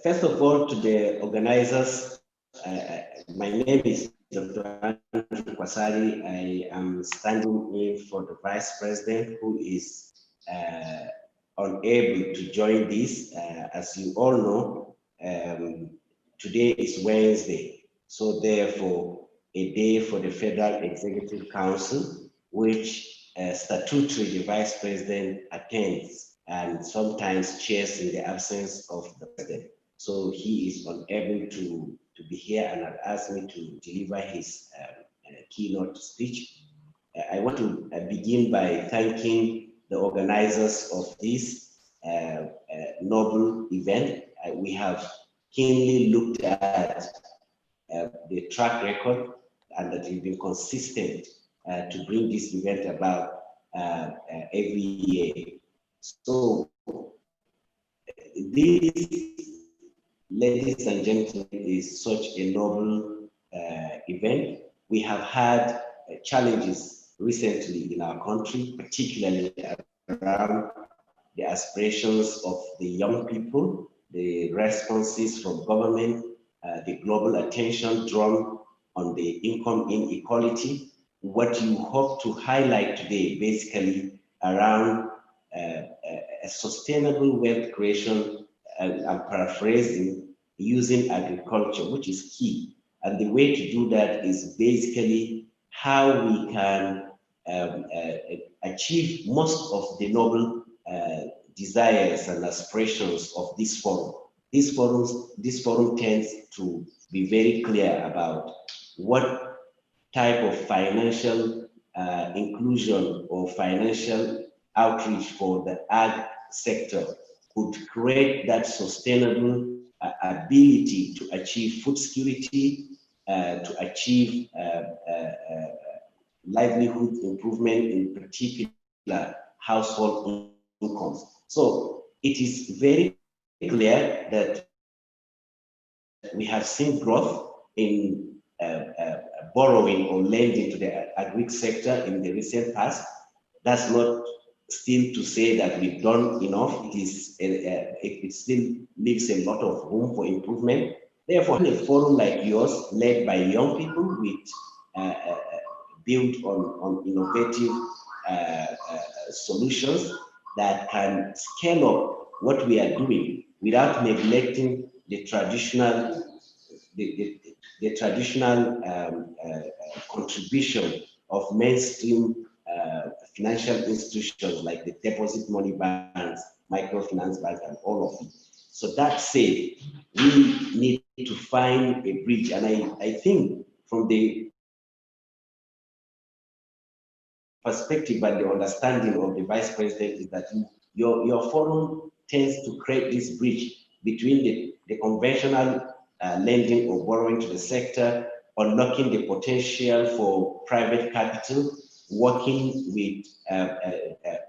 First of all, to the organizers, my name is Dr. Andrew Kwasari. I am standing in for the Vice President who is unable to join this. As you all know, today is Wednesday, so therefore a day for the Federal Executive Council, which statutory the Vice President attends and sometimes chairs in the absence of the President. So he is unable to be here and had asked me to deliver his keynote speech. I want to begin by thanking the organizers of this noble event. We have keenly looked at the track record and that we've been consistent to bring this event about every year. So this, ladies and gentlemen, is such a noble event. We have had challenges recently in our country, particularly around the aspirations of the young people, the responses from government, the global attention drawn on the income inequality. What you hope to highlight today, basically around a sustainable wealth creation, I'm paraphrasing, using agriculture, which is key. And the way to do that is basically how we can achieve most of the noble desires and aspirations of this forum. This forum tends to be very clear about what type of financial inclusion or financial outreach for the ag sector could create that sustainable ability to achieve food security, to achieve livelihood improvement, in particular household incomes. So it is very clear that we have seen growth in borrowing or lending to the agri sector in the recent past. That's not still to say that we've done enough. It still leaves a lot of room for improvement. Therefore, in a forum like yours, led by young people with built on innovative solutions that can scale up what we are doing without neglecting the traditional contribution of mainstream financial institutions like the deposit money banks, microfinance banks, and all of it. So that said, we need to find a bridge. And I think from the perspective and the understanding of the Vice President is that your forum tends to create this bridge between the conventional lending or borrowing to the sector, unlocking the potential for private capital, working with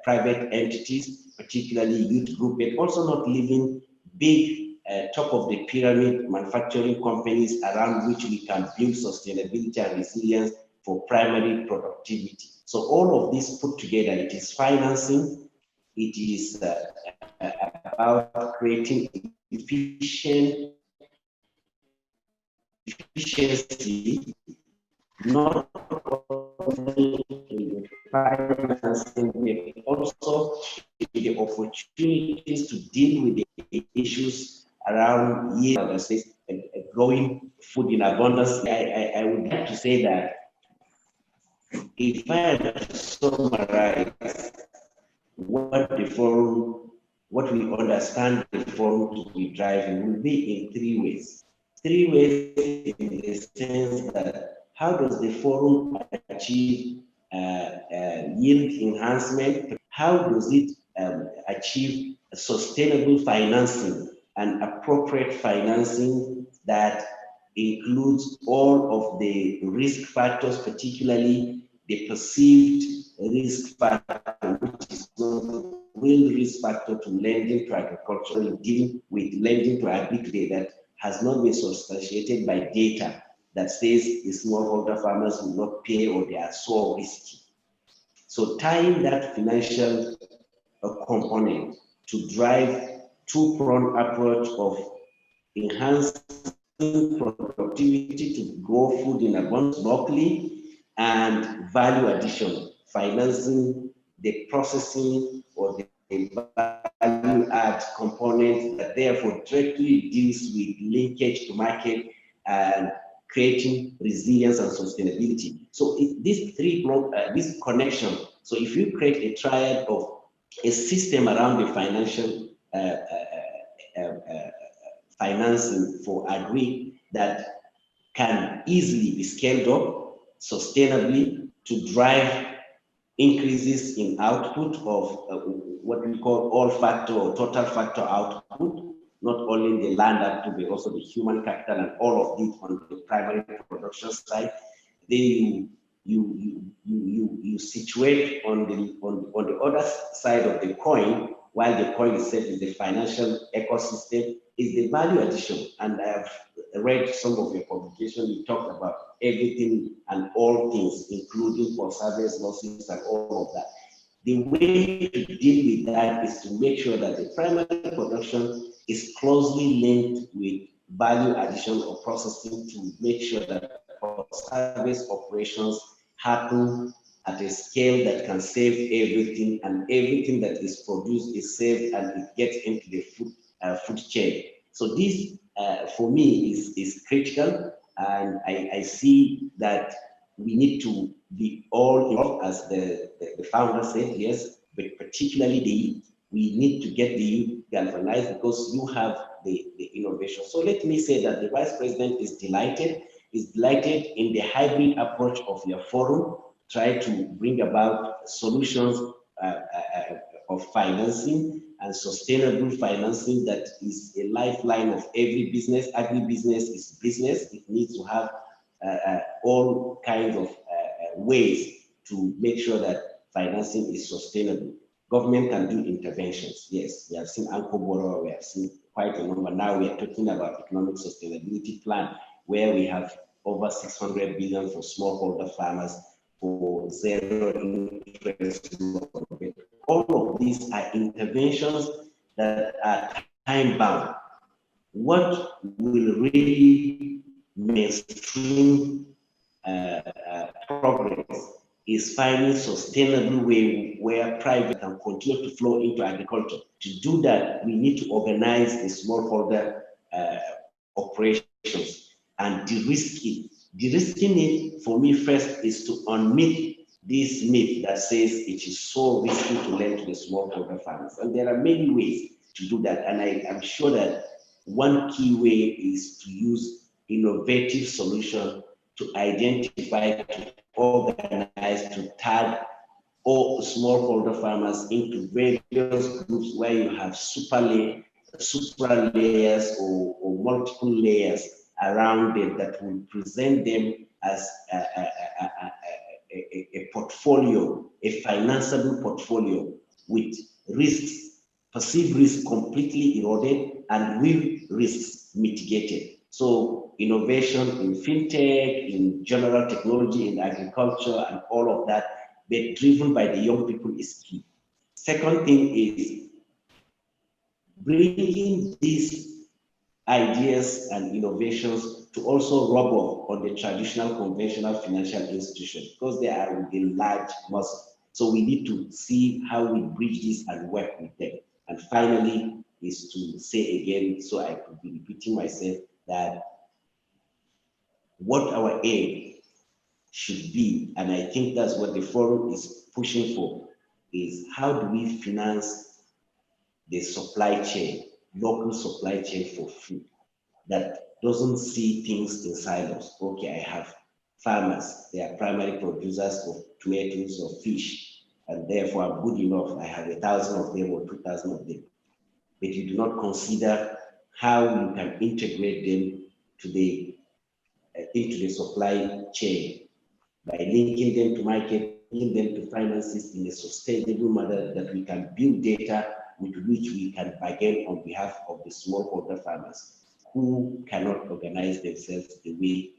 private entities, particularly youth group, but also not leaving big top of the pyramid manufacturing companies around which we can build sustainability and resilience for primary productivity. So all of this put together, it is financing, it is about creating efficiency, not only in financing, but also the opportunities to deal with the issues around yield, growing food in abundance. I would like to say that if I had to summarize what we understand the forum to be driving, will be in three ways. Three ways in the sense that how does the forum achieve yield enhancement? How does it achieve sustainable financing and appropriate financing that includes all of the risk factors, particularly the perceived risk factor, which is not real risk factor to lending to agriculture, dealing with lending to agri today that has not been substantiated by data that says the smallholder farmers will not pay or they are so risky. So tying that financial component to drive two-pronged approach of enhancing productivity to grow food in abundance locally, and value addition, financing the processing or the value add component that therefore directly deals with linkage to market and creating resilience and sustainability. So these three block, this connection. So if you create a triad of a system around the financial financing for agri that can easily be scaled up sustainably to drive increases in output of what we call all factor or total factor output, not only the land output, but also the human capital and all of it on the primary production side. Then you situate on the other side of the coin, while the coin itself is the financial ecosystem, is the value addition. And I have read some of your publications. You talked about everything and all things, including post-harvest losses and all of that. The way to deal with that is to make sure that the primary production is closely linked with value addition or processing to make sure that post-harvest operations happen at a scale that can save everything, and everything that is produced is saved and it gets into the food chain. So this, for me, is critical, and I see that we need to be all involved, as the founder said, yes, but particularly the youth. We need to get the youth galvanized because you have the innovation. So let me say that the Vice President is delighted in the hybrid approach of your forum, try to bring about solutions of financing and sustainable financing that is a lifeline of every business. Agribusiness is business. It needs to have all kinds of ways to make sure that financing is sustainable. Government can do interventions. Yes, we have seen Anko Boro, we have seen quite a number. Now we are talking about economic sustainability plan, where we have over 600 billion for smallholder farmers for zero interest. All of these are interventions that are time bound. What will really mainstream progress is finding sustainable way where private can continue to flow into agriculture. To do that, we need to organize the smallholder operations and de-risk it. De-risking it, for me, first is to unmyth this myth that says it is so risky to lend to the smallholder farmers. And there are many ways to do that. And I am sure that one key way is to use innovative solutions to identify, to organize, to tag all smallholder farmers into various groups where you have super layers or multiple layers around them that will present them as a portfolio, a financeable portfolio with risks, perceived risks completely eroded and real risks mitigated. So innovation in fintech, in general technology, in agriculture, and all of that, but driven by the young people is key. Second thing is bringing these ideas and innovations to also rub off on the traditional conventional financial institutions, because they are with a large muscle. So we need to see how we bridge this and work with them. And finally, is to say again, so I could be repeating myself, that what our aim should be, and I think that's what the forum is pushing for, is how do we finance the supply chain, local supply chain for food, that doesn't see things in silos. Okay, I have farmers, they are primary producers of tomatoes or fish, and therefore I'm good enough. I have 1,000 of them or 2,000 of them. But you do not consider how you can integrate them to into the supply chain by linking them to market, linking them to finances in a sustainable manner, that we can build data with which we can bargain on behalf of the smallholder farmers who cannot organize themselves the way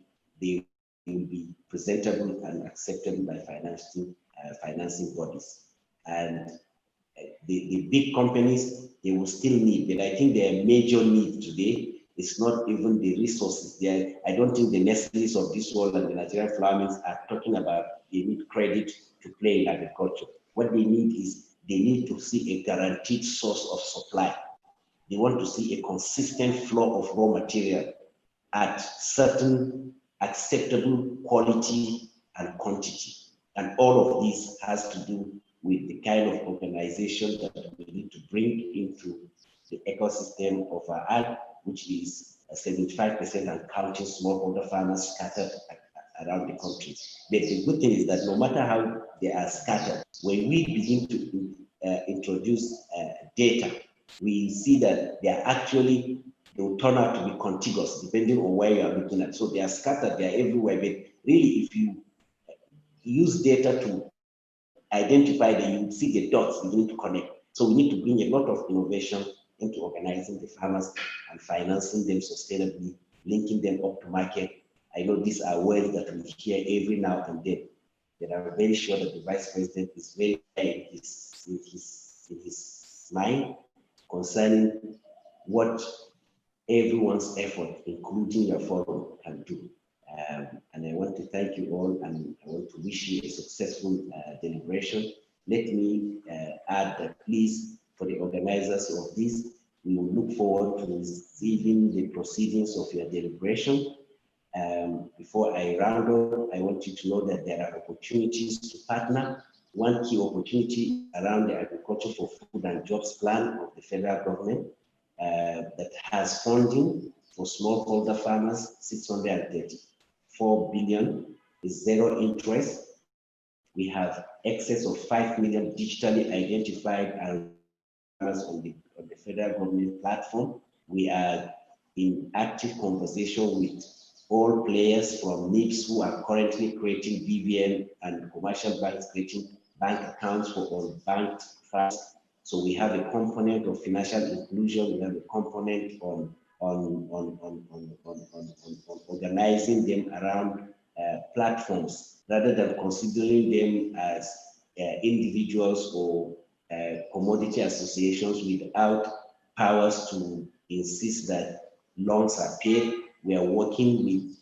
they will be presentable and acceptable by financing bodies. And the big companies, they will still need, but I think their major need today It's not even the resources there. I don't think the Nestle's of this world and the Nigerian flour mills are talking about they need credit to play in agriculture. What they need is they need to see a guaranteed source of supply. They want to see a consistent flow of raw material at certain acceptable quality and quantity. And all of this has to do with the kind of organization that we need to bring into the ecosystem of our ag, which is 75% and counting smallholder farmers scattered around the country. But the good thing is that no matter how they are scattered, when we begin to introduce data, we see that they are actually, they will turn out to be contiguous depending on where you are looking at. So they are scattered, they are everywhere. But really, if you use data to identify them, you see the dots beginning to connect. So we need to bring a lot of innovation into organizing the farmers and financing them sustainably, linking them up to market. I know these are words that we hear every now and then, but I'm very sure that the Vice President is very clear in his mind concerning what everyone's effort, including your forum, can do. And I want to thank you all, and I want to wish you a successful deliberation. Let me add that please, for the organizers of this, we will look forward to receiving the proceedings of your deliberation. Before I round up, I want you to know that there are opportunities to partner. One key opportunity around the Agriculture for Food and Jobs plan of the federal government that has funding for smallholder farmers, 634 billion is zero interest. We have excess of 5 million digitally identified and on the federal government platform. We are in active conversation with all players from NIPS who are currently creating BVN and commercial banks creating bank accounts for unbanked farmers. So we have a component of financial inclusion, we have a component on organizing them around platforms rather than considering them as individuals or commodity associations without powers to insist that loans are paid. We are working with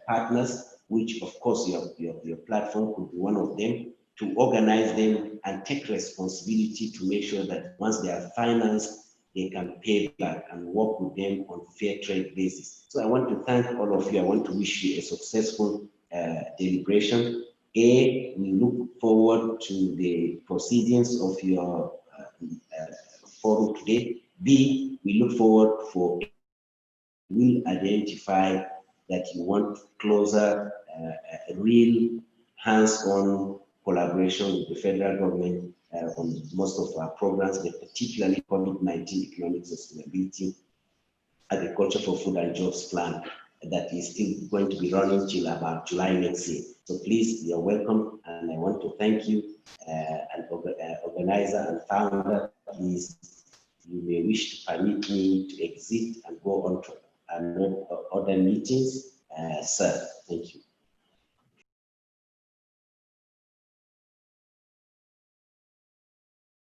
partners, which of course your platform could be one of them, to organize them and take responsibility to make sure that once they are financed, they can pay back and work with them on fair trade basis. So I want to thank all of you. I want to wish you a successful deliberation. A, we look forward to the proceedings of your forum today. B, we look forward for will identify that you want closer, real hands-on collaboration with the federal government on most of our programs, but particularly COVID-19 economic sustainability, agriculture for food and jobs plan that is still going to be running till about July next year. So please, you're welcome, and I want to thank you, and organizer and founder. Please, you may wish to permit me to exit and go on to other meetings, sir. Thank you.